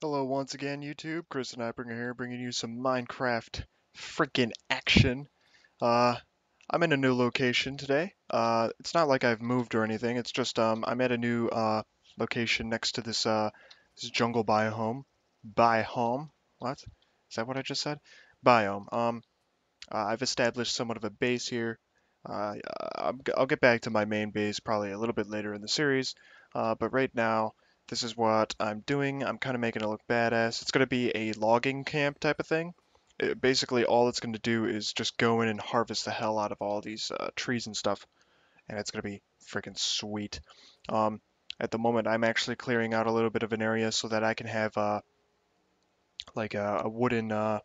Hello once again, YouTube. CrisstheNightbringer here, bringing you some Minecraft freaking action. Uh, I'm in a new location today. It's not like I've moved or anything. It's just I'm at a new location next to this jungle biome. Biome? What? Is that what I just said? Biome. I've established somewhat of a base here. I'll get back to my main base probably a little bit later in the series, but right now, this is what I'm doing. I'm kind of making it look badass. It's going to be a logging camp type of thing. Basically, all it's going to do is just go in and harvest the hell out of all these trees and stuff, and it's going to be freaking sweet. Um, at the moment, I'm actually clearing out a little bit of an area so that I can have like a wooden I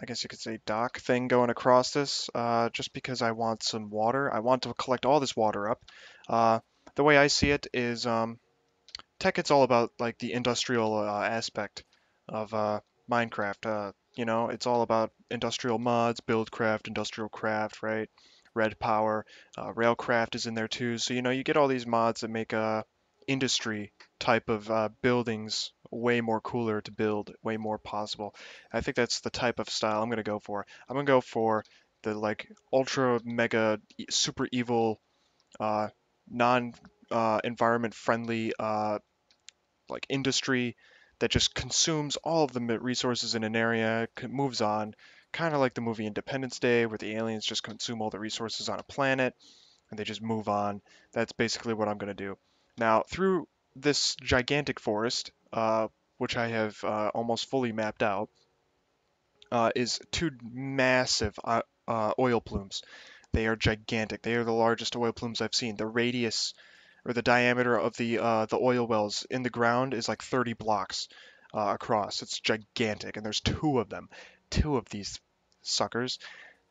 guess you could say dock thing going across this, just because I want some water. I want to collect all this water up. Uh, the way I see it is, tech, it's all about like the industrial aspect of Minecraft. It's all about industrial mods, buildcraft, industrial craft, right? Red power, railcraft is in there too. So you get all these mods that make industry type of buildings way more cooler to build, way more possible. I think that's the type of style I'm gonna go for. I'm gonna go for the like ultra mega super evil uh, non environment friendly like industry that just consumes all of the resources in an area, moves on, kind of like the movie Independence Day, where the aliens just consume all the resources on a planet and they just move on. That's basically what I'm going to do. Now, through this gigantic forest, which I have almost fully mapped out, is two massive oil plumes. They are gigantic. They are the largest oil plumes I've seen. The radius or the diameter of the oil wells in the ground is like 30 blocks across. It's gigantic, and there's two of them, two of these suckers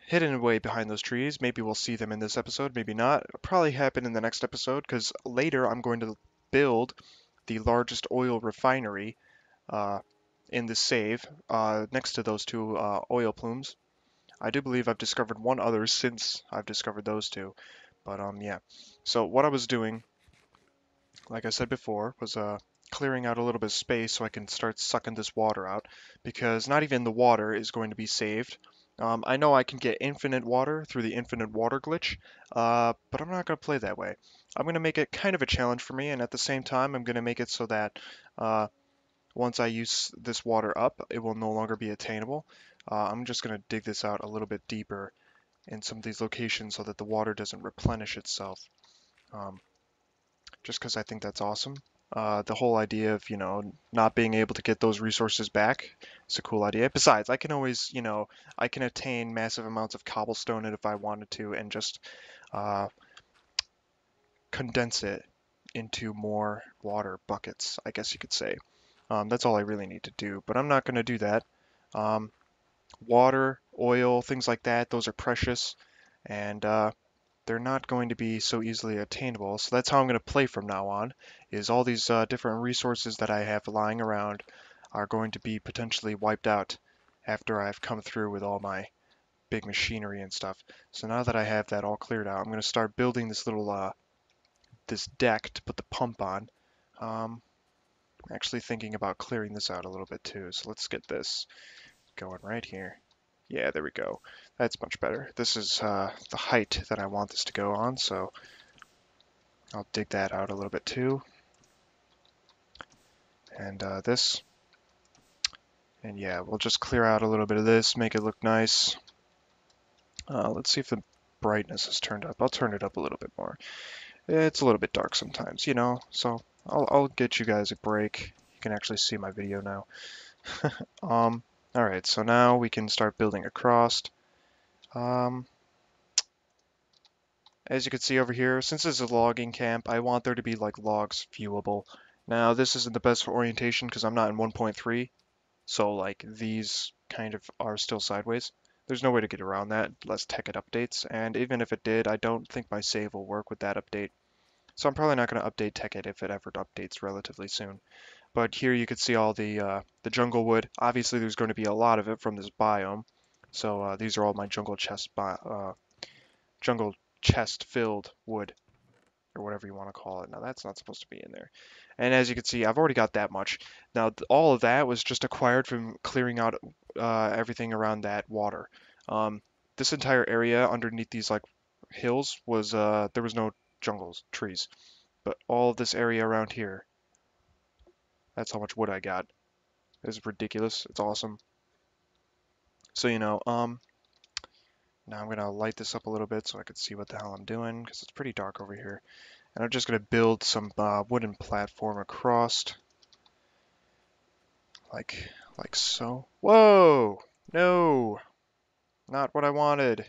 hidden away behind those trees. Maybe we'll see them in this episode, maybe not. It'll probably happen in the next episode because later I'm going to build the largest oil refinery uh, in the save next to those two oil plumes. I do believe I've discovered one other since I've discovered those two, but yeah. So what I was doing, like I said before, was clearing out a little bit of space so I can start sucking this water out, because not even the water is going to be saved. I know I can get infinite water through the infinite water glitch, but I'm not going to play that way. I'm going to make it kind of a challenge for me, and at the same time, I'm going to make it so that uh, once I use this water up, it will no longer be attainable. I'm just going to dig this out a little bit deeper in some of these locations so that the water doesn't replenish itself. Um, just because I think that's awesome. The whole idea of, not being able to get those resources back is a cool idea. Besides, I can always, I can attain massive amounts of cobblestone if I wanted to and just uh, condense it into more water buckets, I guess you could say. That's all I really need to do, but I'm not going to do that. Um, Water, oil, things like that, those are precious, and they're not going to be so easily attainable. So that's how I'm going to play from now on, is all these different resources that I have lying around are going to be potentially wiped out after I've come through with all my big machinery and stuff. So now that I have that all cleared out, I'm going to start building this little this deck to put the pump on. Um, I'm actually thinking about clearing this out a little bit too. So let's get this going right here. Yeah, there we go. That's much better. This is the height that I want this to go on, so I'll dig that out a little bit too. And this. And yeah, we'll just clear out a little bit of this, make it look nice. Let's see if the brightness is turned up. I'll turn it up a little bit more. It's a little bit dark sometimes, so I'll get you guys a break. You can actually see my video now. Alright, so now we can start building across. Um, As you can see over here, since this is a logging camp, I want there to be like logs viewable. Now, this isn't the best for orientation because I'm not in 1.3, so like these kind of are still sideways. There's no way to get around that unless Tekkit updates, and even if it did, I don't think my save will work with that update. So I'm probably not going to update Tekkit if it ever updates relatively soon. But here you can see all the jungle wood. Obviously, there's going to be a lot of it from this biome. So these are all my jungle chest filled wood or whatever you want to call it. Now that's not supposed to be in there. And as you can see, I've already got that much. Now all of that was just acquired from clearing out everything around that water. Um, this entire area underneath these like hills was there was no jungles, trees, but all of this area around here, that's how much wood I got. It's ridiculous. It's awesome. So now I'm gonna light this up a little bit so I can see what the hell I'm doing because it's pretty dark over here. And I'm just gonna build some wooden platform across, like like so. Whoa! No, not what I wanted.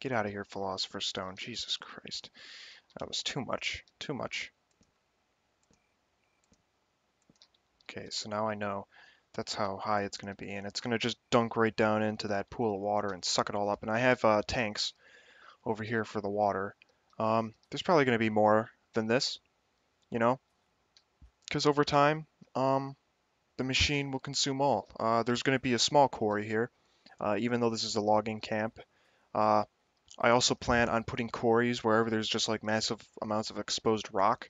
Get out of here, Philosopher's Stone. Jesus Christ, that was too much. Too much. Okay, so now I know that's how high it's gonna be, and it's gonna just dunk right down into that pool of water and suck it all up. And I have tanks over here for the water. There's probably going to be more than this, you know, because over time, um, the machine will consume all. There's going to be a small quarry here, even though this is a logging camp. Uh, I also plan on putting quarries wherever there's just like massive amounts of exposed rock.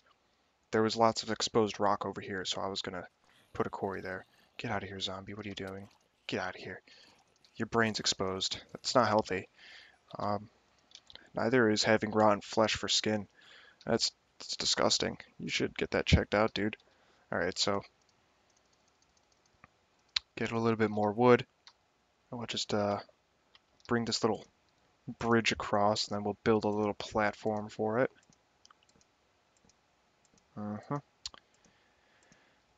There was lots of exposed rock over here, so I was going to put a quarry there. Get out of here, zombie. What are you doing? Get out of here. Your brain's exposed. That's not healthy. Um, Neither is having rotten flesh for skin. That's disgusting. You should get that checked out, dude. Alright, so get a little bit more wood. And we'll just bring this little bridge across, and then we'll build a little platform for it.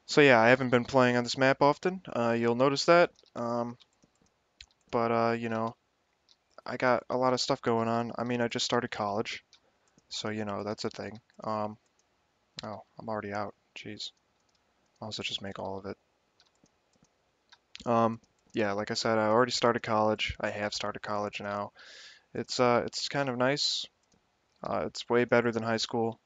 So yeah, I haven't been playing on this map often. You'll notice that. But I got a lot of stuff going on. I mean, I just started college, so that's a thing. Oh, I'm already out. Jeez. I'll also just make all of it. Um, yeah, like I said, I already started college. I have started college now. It's kind of nice. It's way better than high school.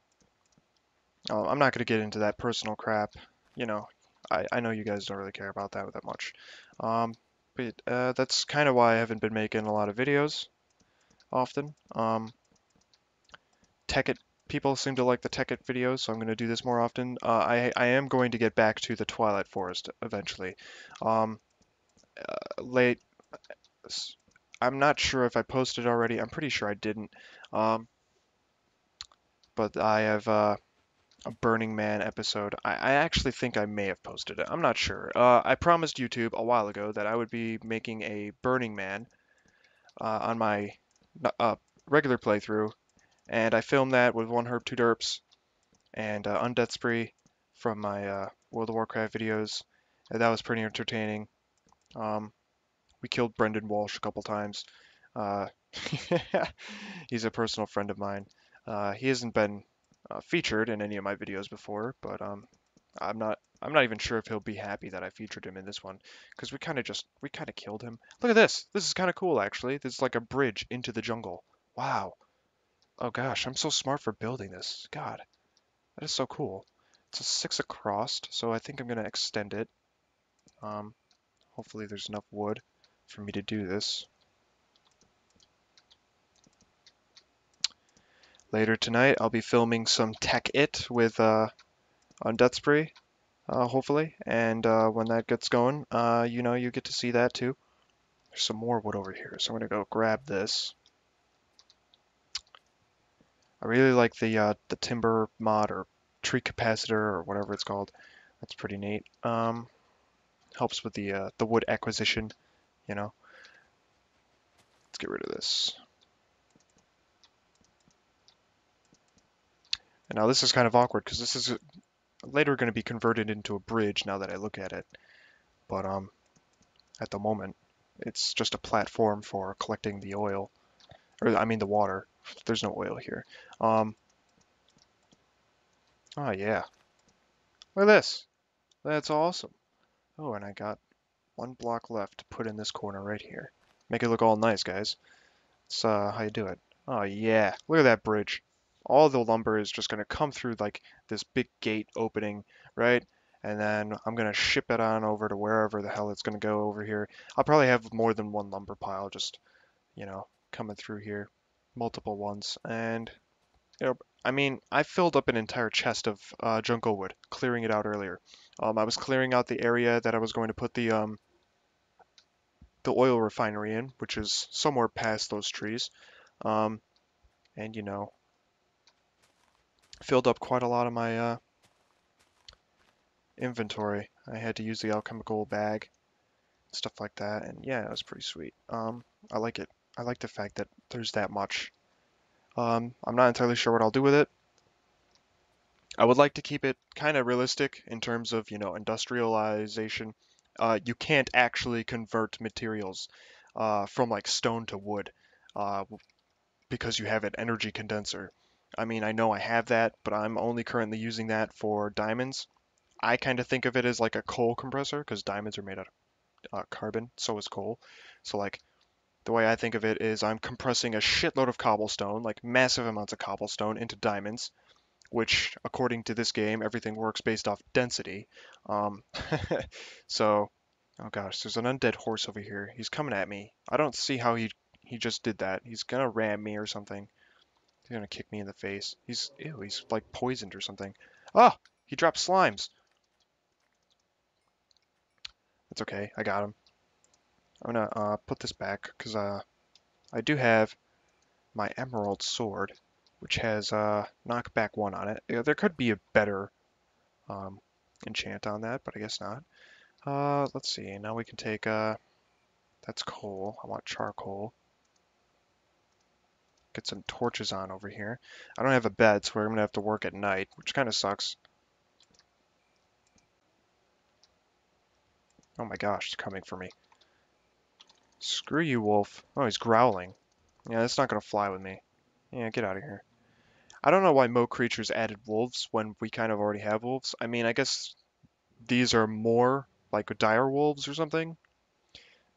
I'm not going to get into that personal crap. You know, I know you guys don't really care about that much. Um, but that's kind of why I haven't been making a lot of videos often. Tech It people seem to like the Tech It videos, so I'm going to do this more often. I am going to get back to the Twilight Forest eventually. Um, late, I'm not sure if I posted already. I'm pretty sure I didn't. Um, but I have a Burning Man episode. I actually think I may have posted it. I'm not sure. I promised YouTube a while ago that I would be making a Burning Man on my uh, regular playthrough, and I filmed that with one herb, two derps, and Undeath Spree from my World of Warcraft videos. And that was pretty entertaining. Um, we killed Brendan Walsh a couple times. Uh, he's a personal friend of mine. He hasn't been featured in any of my videos before, but I'm not even sure if he'll be happy that I featured him in this one because we kind of killed him. Look at this. This is kind of cool actually. This is like a bridge into the jungle. Wow. Oh gosh, I'm so smart for building this. God, that is so cool. It's a 6 across, so I think I'm gonna extend it. Um, Hopefully there's enough wood for me to do this. Later tonight, I'll be filming some Tech It with on Death Spree, hopefully. And when that gets going, you get to see that too. There's some more wood over here, so I'm gonna go grab this. I really like the timber mod or tree capacitor or whatever it's called. That's pretty neat. Helps with the wood acquisition. Let's get rid of this. And now this is kind of awkward because this is later going to be converted into a bridge now that I look at it. But at the moment, it's just a platform for collecting the oil, or I mean the water. There's no oil here. Um, oh yeah, look at this. That's awesome. Oh, and I got one block left to put in this corner right here. Make it look all nice, guys. It's how you do it. Oh yeah, look at that bridge. All the lumber is just gonna come through like this big gate opening, right? And then I'm gonna ship it on over to wherever the hell it's gonna go over here. I'll probably have more than one lumber pile just, coming through here, multiple ones. And I mean, I filled up an entire chest of jungle wood, clearing it out earlier. I was clearing out the area that I was going to put the oil refinery in, which is somewhere past those trees. Um, and you know, filled up quite a lot of my inventory. I had to use the alchemical bag, stuff like that, and yeah, it was pretty sweet. I like it. I like the fact that there's that much. I'm not entirely sure what I'll do with it. I would like to keep it kind of realistic in terms of, industrialization. You can't actually convert materials from like stone to wood uh, because you have an energy condenser. I mean, I know I have that, but I'm only currently using that for diamonds. I kind of think of it as like a coal compressor because diamonds are made out of carbon, so is coal. So like the way I think of it is I'm compressing a shitload of cobblestone, like massive amounts of cobblestone into diamonds, which according to this game, everything works based off density. Um, so, oh gosh, there's an undead horse over here. He's coming at me. I don't see how he just did that. He's gonna ram me or something. He's gonna kick me in the face. He's like poisoned or something. Oh, he dropped slimes. That's okay. I got him. I'm gonna put this back because I do have my emerald sword, which has knockback 1 on it. Yeah, there could be a better um, enchant on that, but I guess not. Let's see. Now we can take that's coal. I want charcoal. Get some torches on over here. I don't have a bed, so I'm gonna have to work at night, which kind of sucks. Oh my gosh, it's coming for me. Screw you, wolf. Oh, he's growling. Yeah, that's not gonna fly with me. Yeah, get out of here. I don't know why Mo Creatures added wolves when we kind of already have wolves. I mean, I guess these are more like dire wolves or something,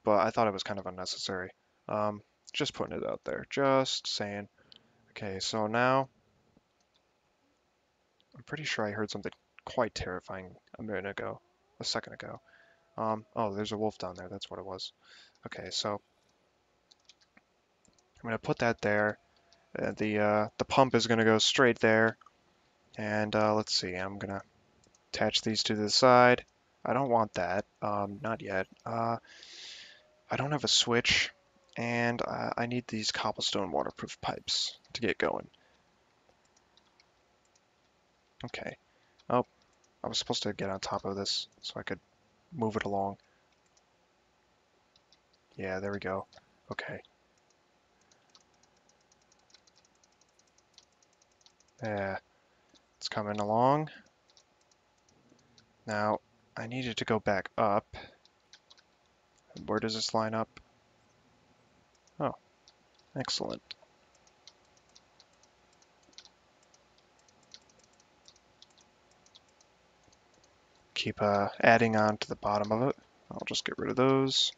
but I thought it was kind of unnecessary. Um, just putting it out there. Just saying. Okay, so now I'm pretty sure I heard something quite terrifying a minute ago, a second ago. Oh, there's a wolf down there. That's what it was. Okay, so I'm gonna put that there. The pump is gonna go straight there, and let's see. I'm gonna attach these to the side. I don't want that. Not yet. I don't have a switch, and I need these cobblestone waterproof pipes to get going. Okay. Oh, I was supposed to get on top of this so I could move it along. Yeah, there we go. Okay. Yeah, it's coming along. Now, I needed to go back up. Where does this line up? Oh, excellent. Keep adding on to the bottom of it. I'll just get rid of those.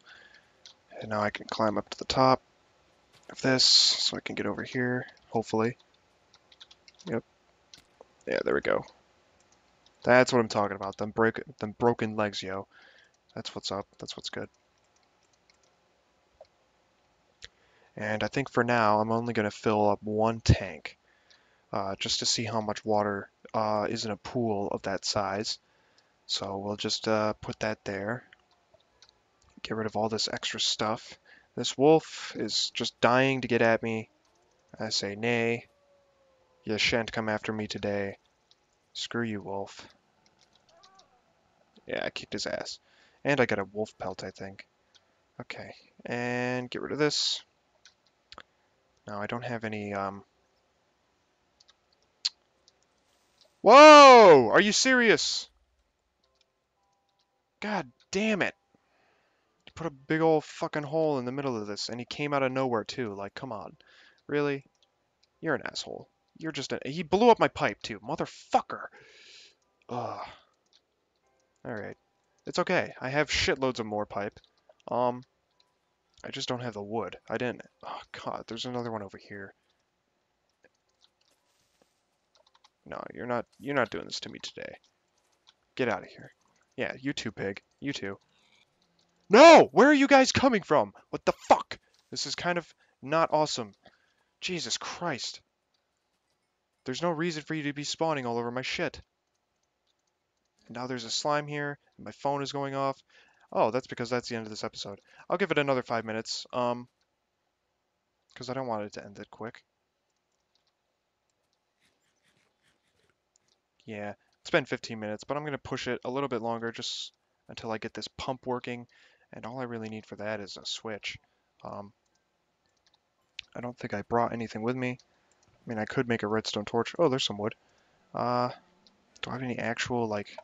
And now I can climb up to the top of this so I can get over here, hopefully. Yep. Yeah, there we go. That's what I'm talking about. Them broken legs, yo. That's what's up. That's what's good. And I think for now, I'm only going to fill up 1 tank, just to see how much water is in a pool of that size. So we'll just put that there. Get rid of all this extra stuff. This wolf is just dying to get at me. I say, nay, you shan't come after me today. Screw you, wolf. Yeah, I kicked his ass. And I got a wolf pelt, I think. Okay, and get rid of this. Now I don't have any, Whoa! Are you serious? God damn it. You put a big old fucking hole in the middle of this, and he came out of nowhere too. Like, come on. Really? You're an asshole. You're just a... He blew up my pipe too. Motherfucker! Ugh. Alright. It's okay. I have shitloads of more pipe. Um, I just don't have the wood. I didn't... Oh, God. There's another one over here. No, you're not doing this to me today. Get out of here. Yeah, you too, pig. You too. No! Where are you guys coming from? What the fuck? This is kind of not awesome. Jesus Christ. There's no reason for you to be spawning all over my shit. Now there's a slime here, and my phone is going off. Oh, that's because that's the end of this episode. I'll give it another 5 minutes, because I don't want it to end it quick. Yeah, it's been 15 minutes, but I'm going to push it a little bit longer just until I get this pump working, and all I really need for that is a switch. Um, I don't think I brought anything with me. I mean, I could make a redstone torch. Oh, there's some wood. Uh, do I have any actual, like...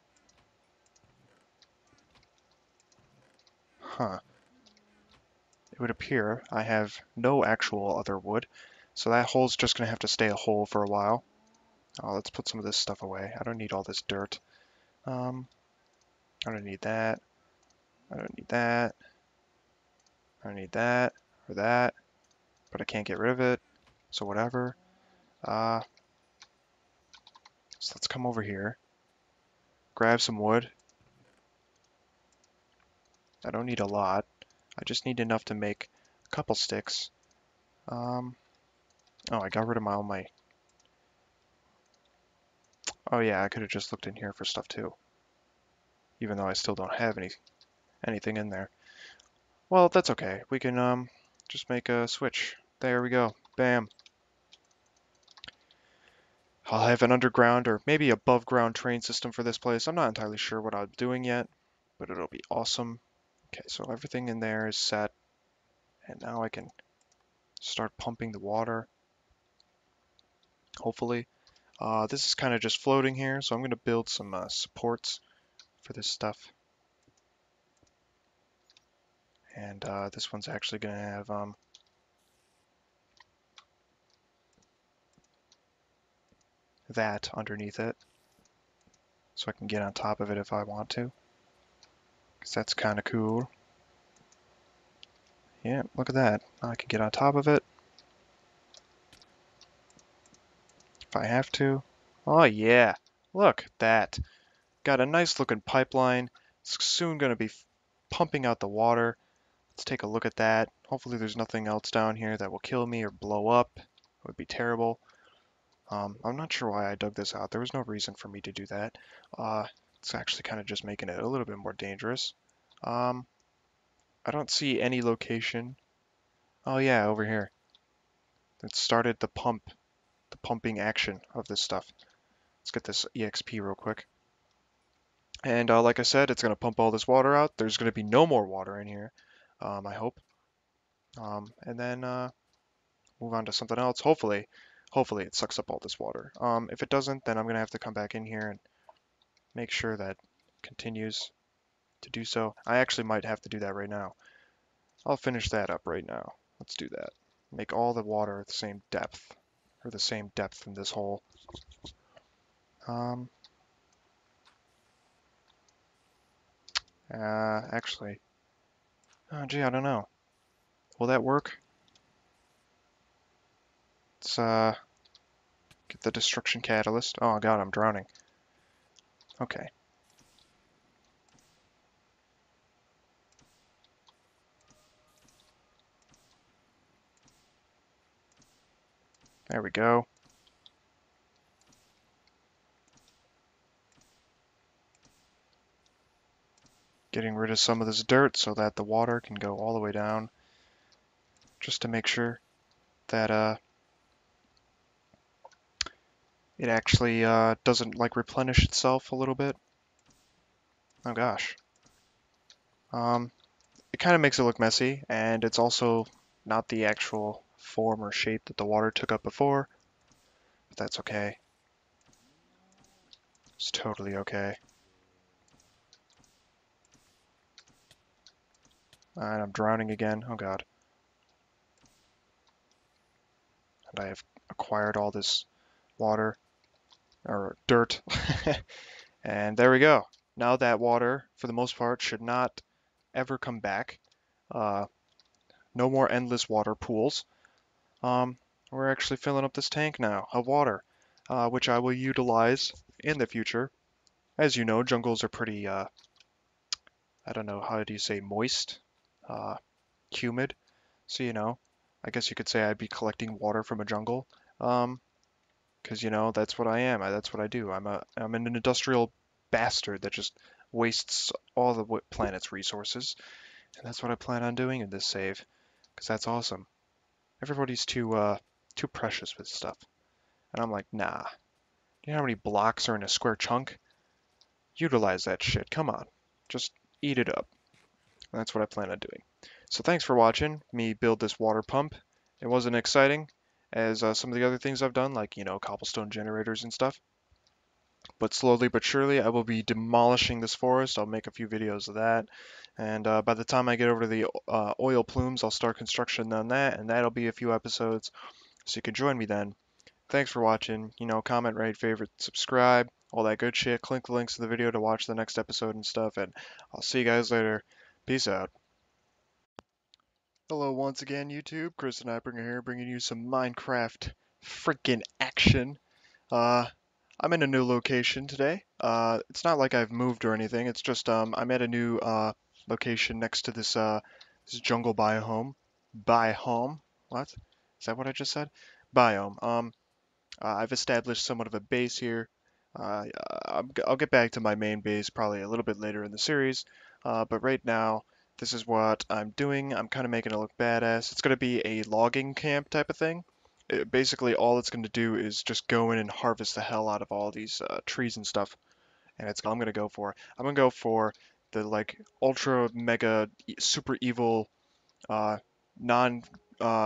Huh. It would appear I have no actual other wood, so that hole's just going to have to stay a hole for a while. Oh, let's put some of this stuff away. I don't need all this dirt. Um, I don't need that. I don't need that. I don't need that or that, but I can't get rid of it, so whatever. Uh, so let's come over here, grab some wood. I don't need a lot. I just need enough to make a couple sticks. Oh, I got rid of all my... Oh yeah, I could have just looked in here for stuff too, even though I still don't have anything in there. Well, that's okay. We can just make a switch. There we go. Bam. I'll have an underground or maybe above ground train system for this place. I'm not entirely sure what I'm doing yet, but it'll be awesome. Okay, so everything in there is set, and now I can start pumping the water, hopefully. This is kind of just floating here, so I'm going to build some supports for this stuff. And this one's actually going to have that underneath it, so I can get on top of it if I want to, because that's kind of cool. Yeah, look at that. I can get on top of it if I have to. Oh yeah, look at that. Got a nice looking pipeline. It's soon going to be pumping out the water. Let's take a look at that. Hopefully there's nothing else down here that will kill me or blow up. It would be terrible. I'm not sure why I dug this out. There was no reason for me to do that. It's actually kind of just making it a little bit more dangerous. I don't see any location. Oh yeah, over here. It started the pumping action of this stuff. Let's get this EXP real quick. And like I said, it's going to pump all this water out. There's going to be no more water in here, I hope. And then move on to something else. Hopefully it sucks up all this water. If it doesn't, then I'm going to have to come back in here and make sure that it continues to do so. I actually might have to do that right now. I'll finish that up right now. Let's do that. Make all the water the same depth, or the same depth in this hole. Um, actually, oh gee, I don't know. Will that work? Let's get the destruction catalyst. Oh god, I'm drowning. Okay. There we go. Getting rid of some of this dirt so that the water can go all the way down. Just to make sure that it actually doesn't like replenish itself a little bit. Oh gosh. It kind of makes it look messy, and it's also not the actual form or shape that the water took up before, but that's okay. It's totally okay. And I'm drowning again. Oh god. And I have acquired all this water, or dirt. And there we go. Now that water, for the most part, should not ever come back. Uh, no more endless water pools. Um, we're actually filling up this tank now of water, which I will utilize in the future. As you know, jungles are pretty, I don't know, how do you say, moist, uh, humid. So, I guess you could say I'd be collecting water from a jungle. Um, because that's what I am. That's what I do. I'm an industrial bastard that just wastes all the planet's resources, and that's what I plan on doing in this save, because that's awesome. Everybody's too precious with stuff, and I'm like, nah. You know how many blocks are in a square chunk? Utilize that shit. Come on, just eat it up. And that's what I plan on doing. So thanks for watching me build this water pump. It wasn't exciting as some of the other things I've done, like cobblestone generators and stuff. But slowly but surely, I will be demolishing this forest. I'll make a few videos of that. And by the time I get over to the oil plumes, I'll start construction on that, and that'll be a few episodes. So you can join me then. Thanks for watching. Comment, rate, favorite, subscribe, all that good shit. Click the links to the video to watch the next episode and stuff. And I'll see you guys later. Peace out. Hello once again, YouTube. CrisstheNightbringer here, bringing you some Minecraft freaking action. Uh, I'm in a new location today. It's not like I've moved or anything. It's just I'm at a new location next to this jungle biome. Biome? What? Is that what I just said? Biome. I've established somewhat of a base here. I'll get back to my main base probably a little bit later in the series, but right now, this is what I'm doing. I'm kind of making it look badass. It's going to be a logging camp type of thing. Basically, all it's going to do is just go in and harvest the hell out of all these trees and stuff, and it's I'm going to go for. I'm going to go for the like ultra mega super evil non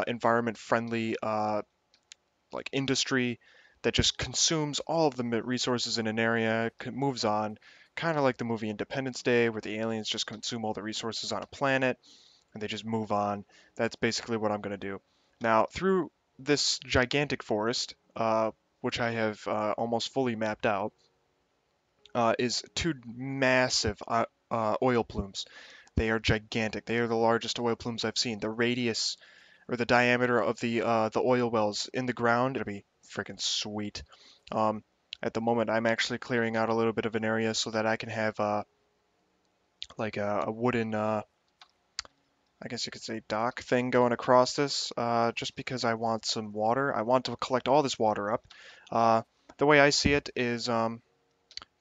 environment friendly like industry that just consumes all of the resources in an area, moves on, kind of like the movie Independence Day, where the aliens just consume all the resources on a planet and they just move on. That's basically what I'm going to do. Now, through this gigantic forest, which I have almost fully mapped out, is two massive oil plumes. They are gigantic. They are the largest oil plumes I've seen. The radius or the diameter of the oil wells in the ground, it'll be freaking sweet. Um, at the moment, I'm actually clearing out a little bit of an area so that I can have like a wooden, I guess you could say dock thing going across this, just because I want some water. I want to collect all this water up. The way I see it is,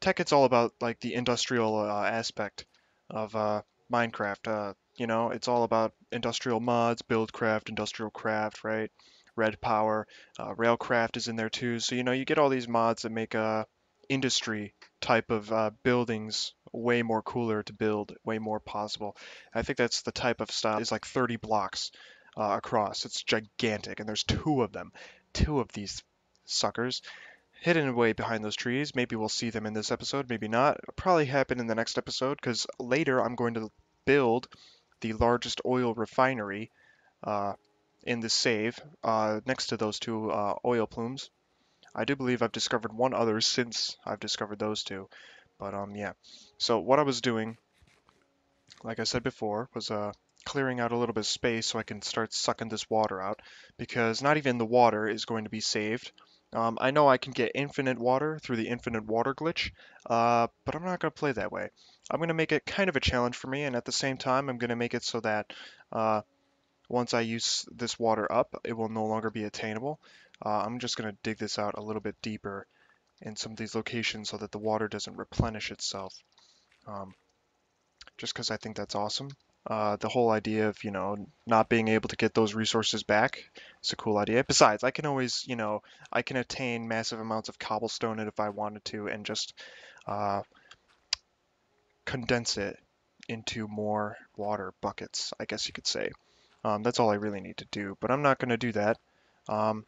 tech, it's all about like the industrial aspect of Minecraft. It's all about industrial mods, buildcraft, industrial craft, right? Red power, railcraft is in there too. So you get all these mods that make industry type of buildings way more cooler to build, way more possible. I think that's the type of style is like 30 blocks across. It's gigantic, and there's two of them, two of these suckers hidden away behind those trees. Maybe we'll see them in this episode, maybe not. It'll probably happen in the next episode because later I'm going to build the largest oil refinery uh, in the save next to those two oil plumes. I do believe I've discovered one other since I've discovered those two. But yeah. So what I was doing, like I said before, was clearing out a little bit of space so I can start sucking this water out, because not even the water is going to be saved. I know I can get infinite water through the infinite water glitch, but I'm not going to play that way. I'm going to make it kind of a challenge for me, and at the same time, I'm going to make it so that uh, once I use this water up, it will no longer be attainable. I'm just going to dig this out a little bit deeper in some of these locations so that the water doesn't replenish itself. Um, just because I think that's awesome. The whole idea of, not being able to get those resources back is a cool idea. Besides, I can always, I can attain massive amounts of cobblestone if I wanted to and just uh, condense it into more water buckets, I guess you could say. That's all I really need to do, but I'm not going to do that. Um,